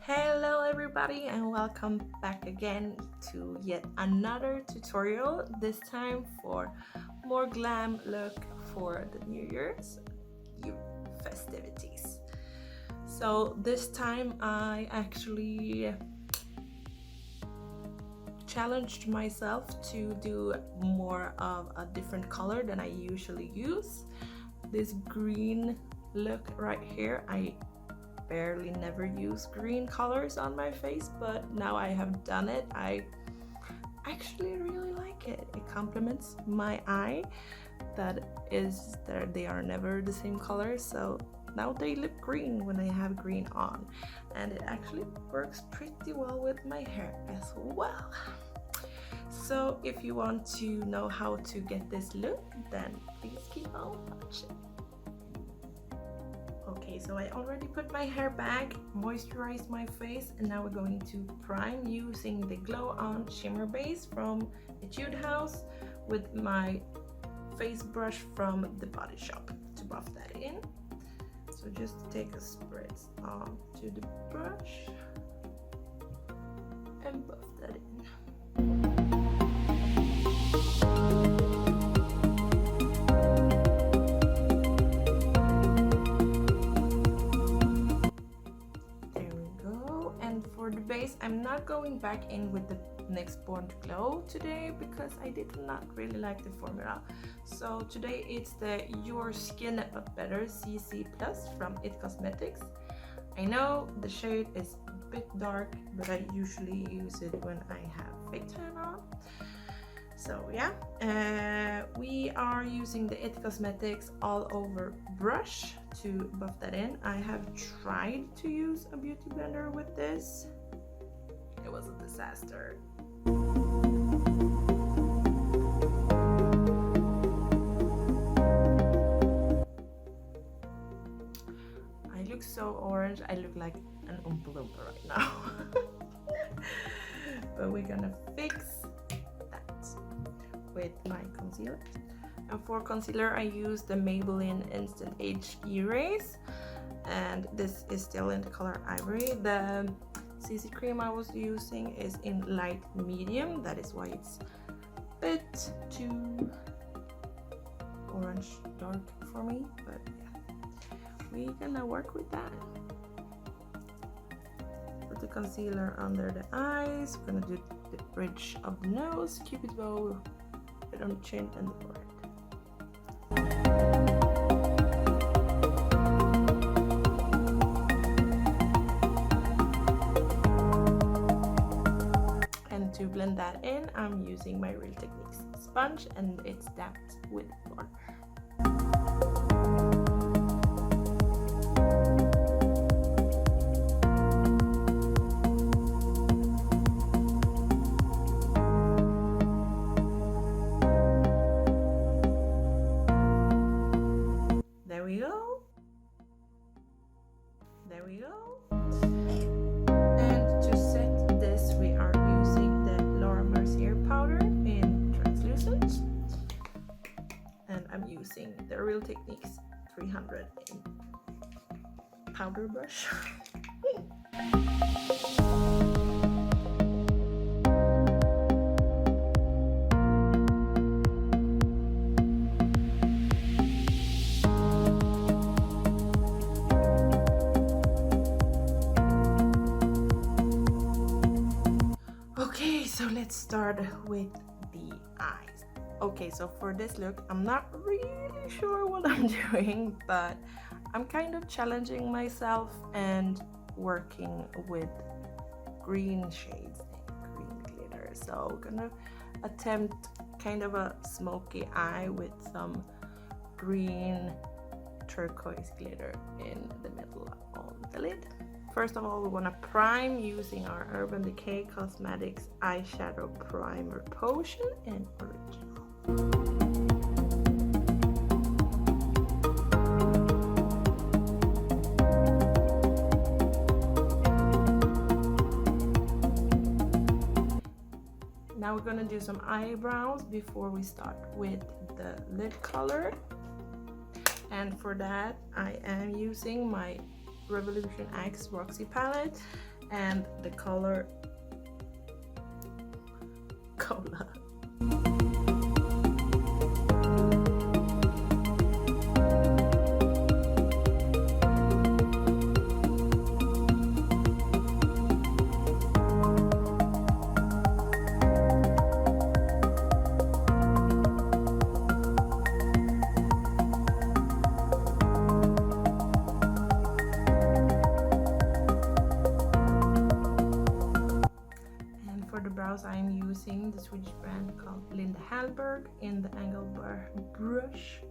Hello everybody and welcome back again to yet another tutorial, this time for more glam look for the New Year's festivities. So this time I actually challenged myself to do more of a different color than I usually use. This green look right here, I barely never use green colors on my face, but now I have done it. I actually really like it. It complements my eye they are never the same color, so now they look green when I have green on, and it actually works pretty well with my hair as well. So if you want to know how to get this look, then please keep on watching. Okay, so I already put my hair back, moisturized my face, and now we're going to prime using the Glow On Shimmer base from Etude house with my face brush from the Body Shop to buff that in. So just take a spritz onto the brush and buff that in. Base, I'm not going back in with the NYX Born to Glow today because I did not really like the formula. So today it's the Your Skin But Better CC Plus from It Cosmetics. I know the shade is a bit dark, but I usually use it when I have fake tan on. So yeah, we are using the It Cosmetics all over brush to buff that in. I have tried to use a beauty blender with this. It was a disaster. I look so orange. I look like an Oompa Loompa right now. But we're gonna fix that with my concealer. And for concealer, I use the Maybelline Instant Age Erase, and this is still in the color Ivory. The CC cream I was using is in light medium, that is why it's a bit too orange dark for me, but yeah, we're gonna work with that. Put the concealer under the eyes, we're gonna do the bridge of the nose, cupid bow, bit on the chin and the forehead. To blend that in, I'm using my Real Techniques sponge, and it's dapped with water. There we go. There we go. And to set this, we are using the Mercier powder in translucent, and I'm using the Real Techniques 300 in powder brush. So let's start with the eyes. Okay, so for this look, I'm not really sure what I'm doing, but I'm kind of challenging myself and working with green shades and green glitter. So I'm gonna attempt kind of a smoky eye with some green turquoise glitter in the middle on the lid. First of all, we want to prime using our Urban Decay Cosmetics Eyeshadow Primer Potion in Original. Now we're going to do some eyebrows before we start with the lid color. And for that, I am using my Revolution X Roxi palette, and the color Cola. I am using the Swedish brand called Hallberg in the angle bar brush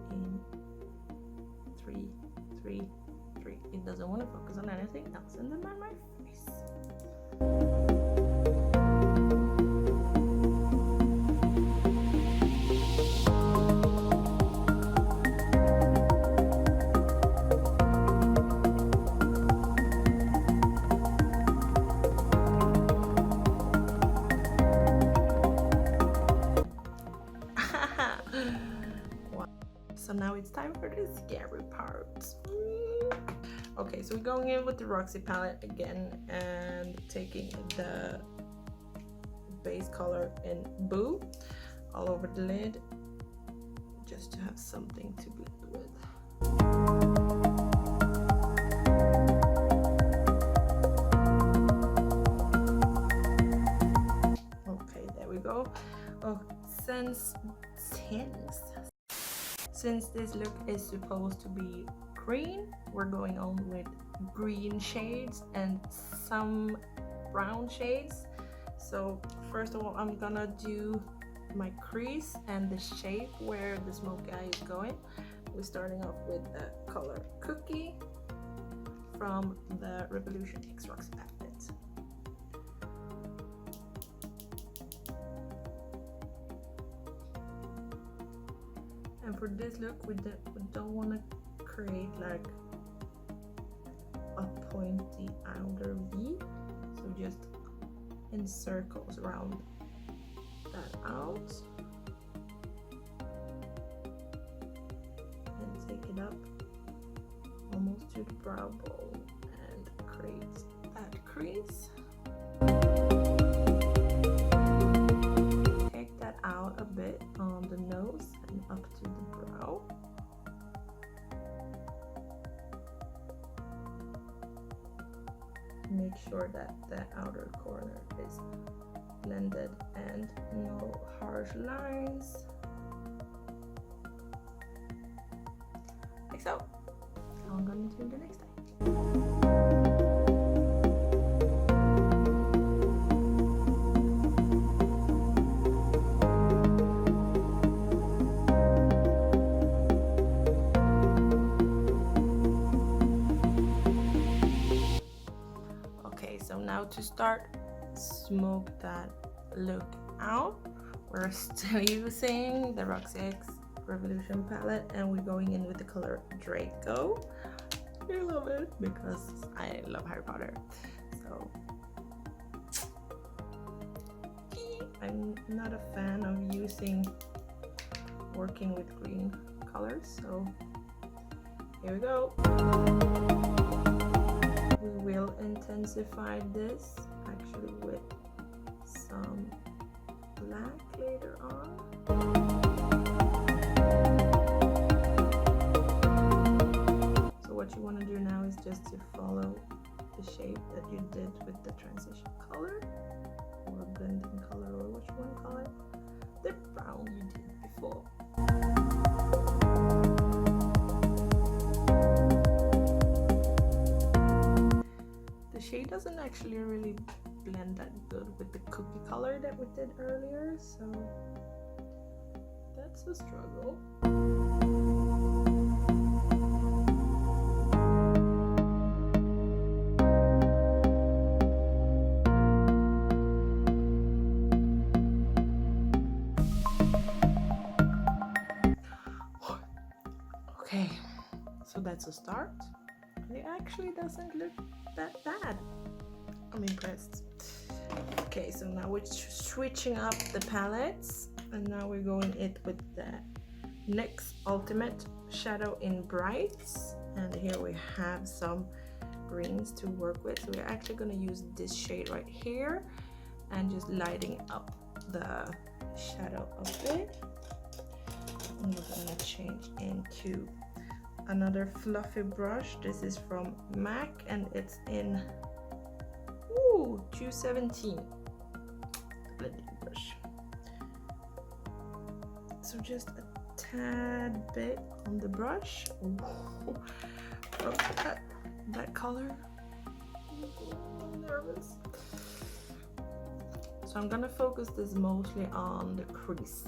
in 333. It doesn't want to focus on anything else and then on my face. So now it's time for the scary part. Okay, so we're going in with the Roxi palette again and taking the base color in Boo all over the lid just to have something to blend with. Okay, there we go. Oh, since this look is supposed to be green, we're going on with green shades and some brown shades. So first of all, I'm gonna do my crease and the shape where the smoky eye is going. We're starting off with the color Cookie from the Revolution X Roxi palette. And for this look, we don't want to create like a pointy outer V, so just in circles round that out and take it up almost to the brow bone and create that crease. Take that out a bit on the nose and up to the brow. Make sure that the outer corner is blended and no harsh lines. Like so. Now I'm going to do the next time. To start smoke that look out, we're still using the Roxi X Revolution palette and we're going in with the color Draco. I love it because I love Harry Potter. So I'm not a fan of working with green colors, so here we go. We will intensify this actually with some black later on. So what you want to do now is just to follow the shape that you did with the transition color or blending color or what you want to call it, the brown you did before. The shade doesn't actually really blend that good with the cookie color that we did earlier, so that's a struggle. Okay, so that's a start. It actually doesn't look that bad. I'm impressed. Okay, so now we're switching up the palettes and now we're going it with the NYX Ultimate Shadow in Brights, and here we have some greens to work with. So we're actually going to use this shade right here and just lighting up the shadow a bit. And we're going to change into another fluffy brush. This is from MAC and it's in 217 blending brush. So just a tad bit on the brush. Ooh. Oh, that color. I'm nervous. So I'm gonna focus this mostly on the crease.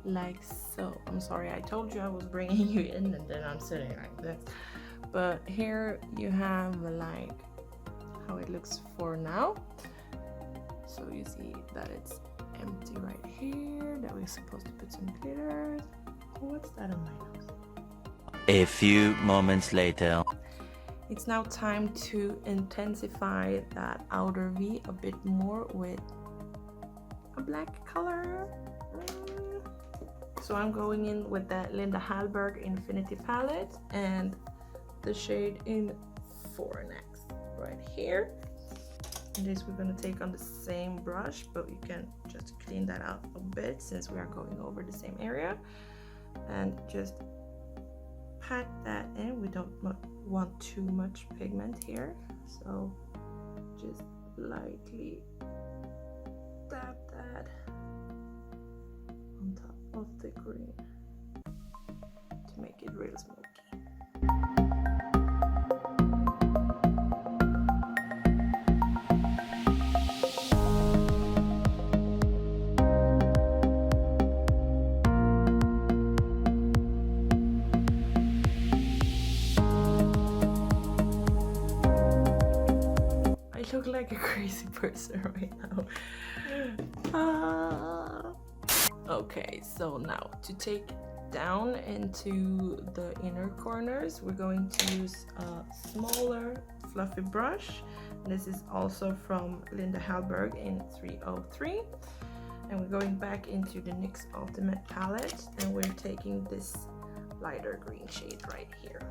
Like so. I'm sorry, I told you I was bringing you in and then I'm sitting like this. But here you have like how it looks for now. So you see that it's empty right here, that we're supposed to put some glitters. Oh, what's that on my nose? A few moments later. It's now time to intensify that outer V a bit more with a black color. So I'm going in with that Hallberg Infinity palette and the shade in 4NX right here. And this we're going to take on the same brush, but you can just clean that out a bit since we are going over the same area. And just pat that in. We don't want too much pigment here, so just lightly dab that on top of the green to make it real smoky. I look like a crazy person right now. Okay, so now to take down into the inner corners, we're going to use a smaller fluffy brush. This is also from Hallberg in 303. And we're going back into the NYX Ultimate palette and we're taking this lighter green shade right here.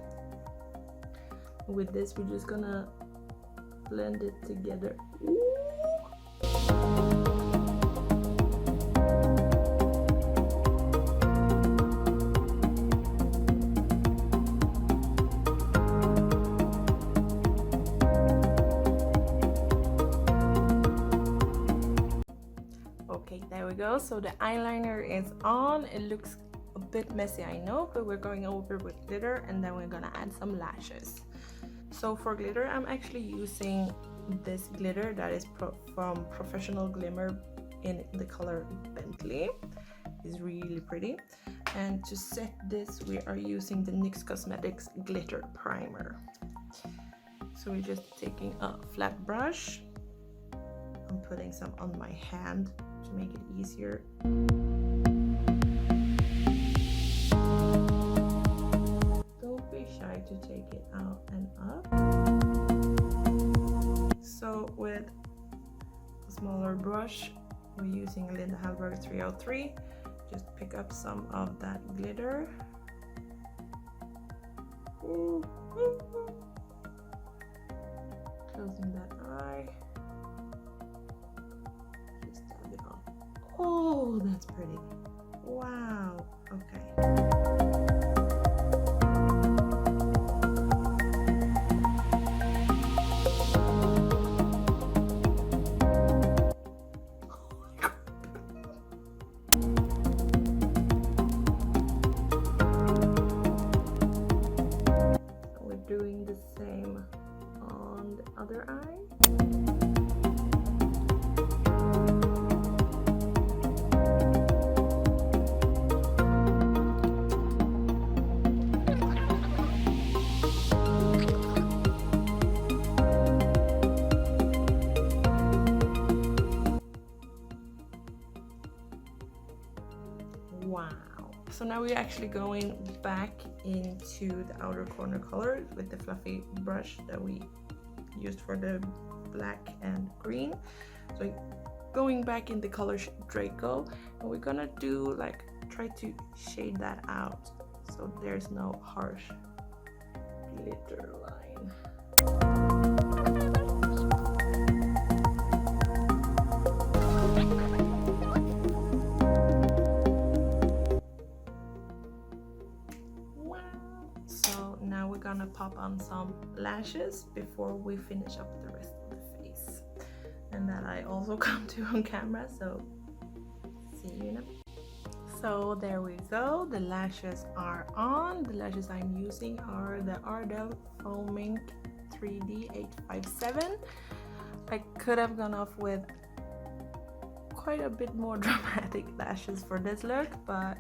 With this, we're just gonna blend it together. Okay, there we go. So the eyeliner is on. It looks a bit messy, I know, but we're going over with glitter and then we're gonna add some lashes. So for glitter, I'm actually using this glitter that is from Professional Glimmer in the color Bentley. It's really pretty. And to set this, we are using the NYX Cosmetics Glitter Primer. So we're just taking a flat brush. I'm putting some on my hand to make it easier. Don't be shy to take it out and up. So with a smaller brush, we're using Hallberg 303. Just pick up some of that glitter. Closing that eye. Just dab it on. Oh, that's pretty. Wow. Okay. Doing the same on the other eye. So now we're actually going back into the outer corner color with the fluffy brush that we used for the black and green. So going back in the color Draco, and we're gonna do like try to shade that out so there's no harsh glitter line. Wow. So now we're gonna pop on some lashes before we finish up the rest of the face, and that I also come to on camera, so see you in a bit. So there we go, the lashes are on. The lashes I'm using are the Ardell Fauxmink 3D 857. I could have gone off with quite a bit more dramatic lashes for this look, but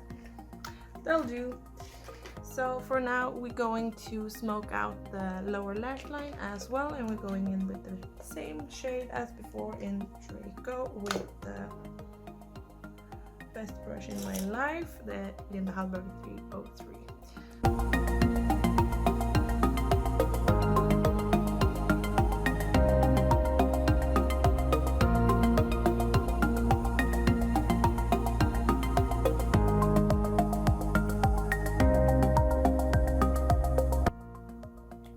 they'll do. So for now we're going to smoke out the lower lash line as well, and we're going in with the same shade as before in Draco with the best brush in my life, the Hallberg 303.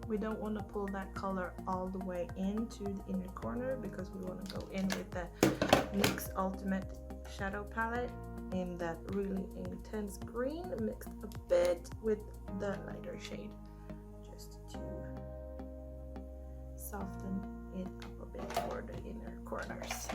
We don't want to pull that color all the way into the inner corner because we want to go in with the NYX Ultimate Shadow Palette in that really intense green mixed a bit with the lighter shade just to soften it up a bit for the inner corners.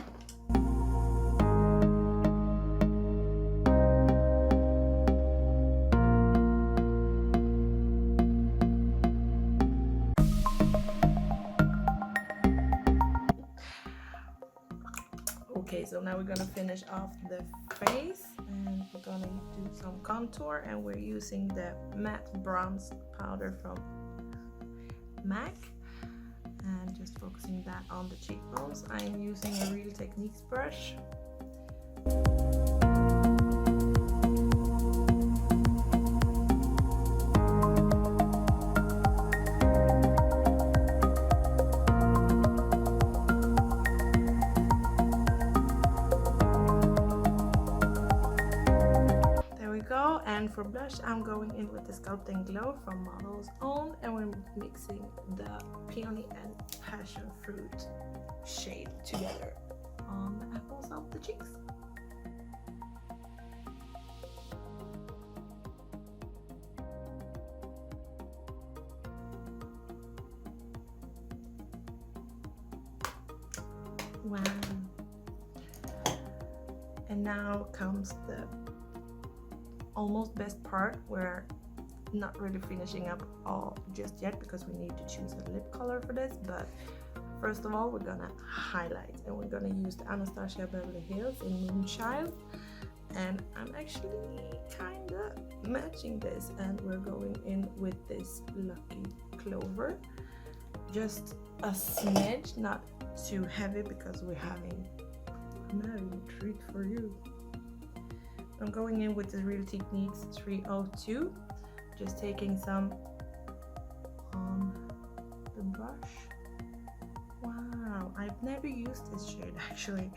Okay, so now we're gonna finish off the face, and we're gonna do some contour, and we're using the matte bronze powder from MAC, and just focusing that on the cheekbones. I'm using a Real Techniques brush. And for blush, I'm going in with the Sculpt and Glow from Model's Own, and we're mixing the Peony and Passion Fruit shade together on the apples of the cheeks. Wow. And now comes the almost best part. We're not really finishing up all just yet because we need to choose a lip color for this, but first of all we're gonna highlight, and we're gonna use the Anastasia Beverly Hills in Moonchild, and I'm actually kind of matching this, and we're going in with this Lucky Clover, just a smidge, not too heavy because I'm having a treat for you. I'm going in with the Real Techniques 302, just taking some on the brush. Wow, I've never used this shade actually,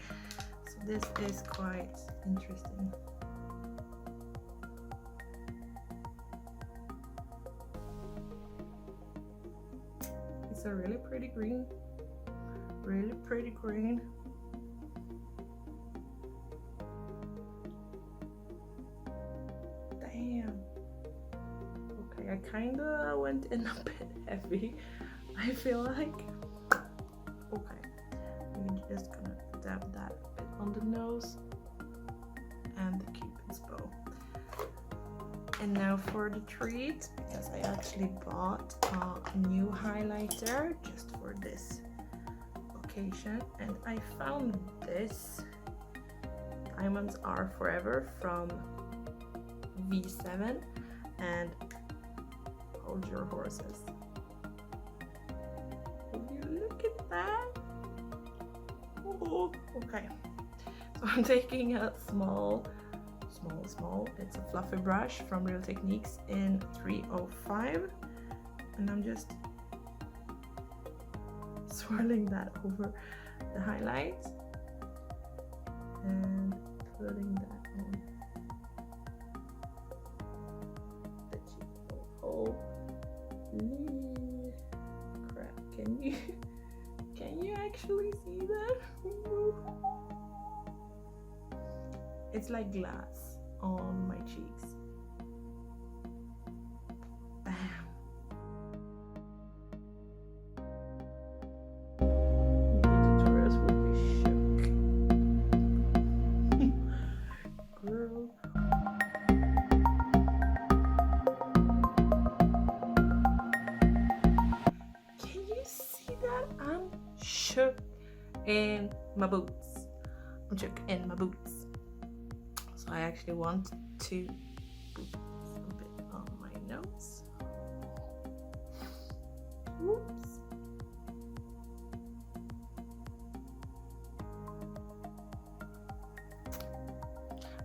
so this is quite interesting. It's a really pretty green, really pretty green. Okay, I kinda went in a bit heavy, I feel like. Okay, I'm just gonna dab that a bit on the nose and the Cupid's bow. And now for the treat, because I actually bought a new highlighter just for this occasion, and I found this Diamonds Are Forever from V7, and hold your horses. Will you look at that? Oh, okay. So I'm taking a small small. It's a fluffy brush from Real Techniques in 305, and I'm just swirling that over the highlights and putting that on the cheekbone. Holy crap, can you actually see that? It's like glass on my cheeks. Bam. The tutorials will be shook. Girl. Can you see that? I'm shook in my boots. I'm shook in my boots. So I actually want to put a bit on my nose. Whoops.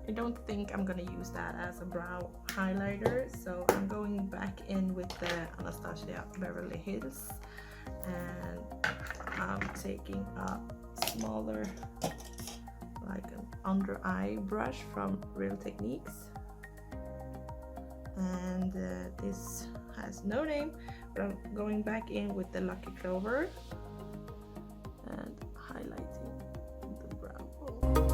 I don't think I'm gonna use that as a brow highlighter, so I'm going back in with the Anastasia Beverly Hills, and I'm taking a smaller, like an under eye brush from Real Techniques, and this has no name, but I'm going back in with the Lucky Clover and highlighting the brow bone.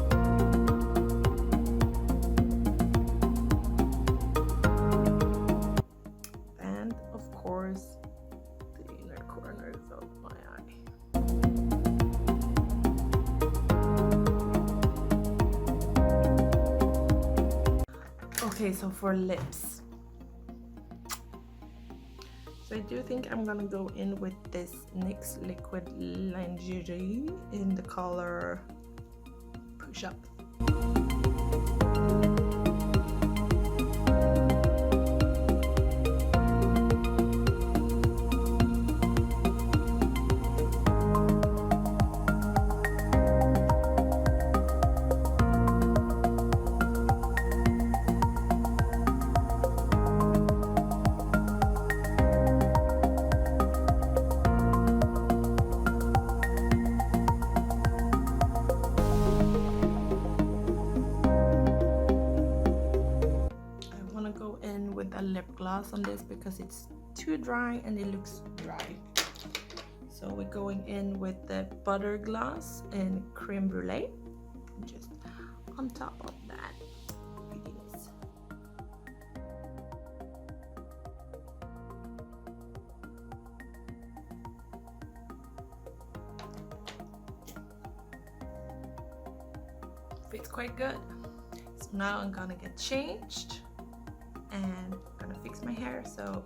And of course the inner corners of my eye. Okay, so for lips, so I do think I'm gonna go in with this NYX Liquid Lingerie in the color Push Up. Lip gloss on this because it's too dry and it looks dry. So we're going in with the Butter Gloss in Creme Brûlée, just on top of that goodness. Fits quite good. So now I'm gonna get changed and I'm gonna fix my hair, so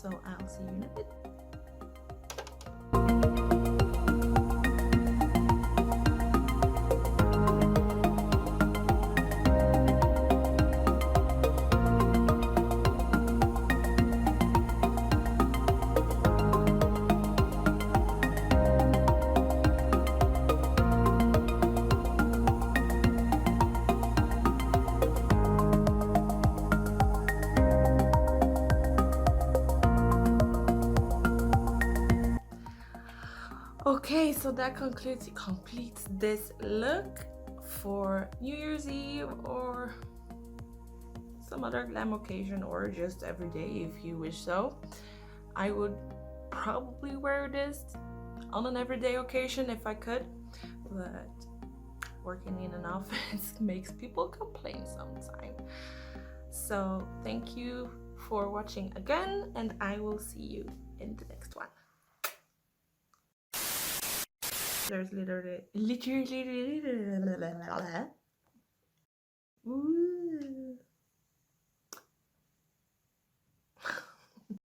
I'll see you in a bit. Okay, so that completes this look for New Year's Eve or some other glam occasion, or just every day if you wish so. I would probably wear this on an everyday occasion if I could, but working in an office makes people complain sometimes. So thank you for watching again, and I will see you in the next one. There's literally ooh.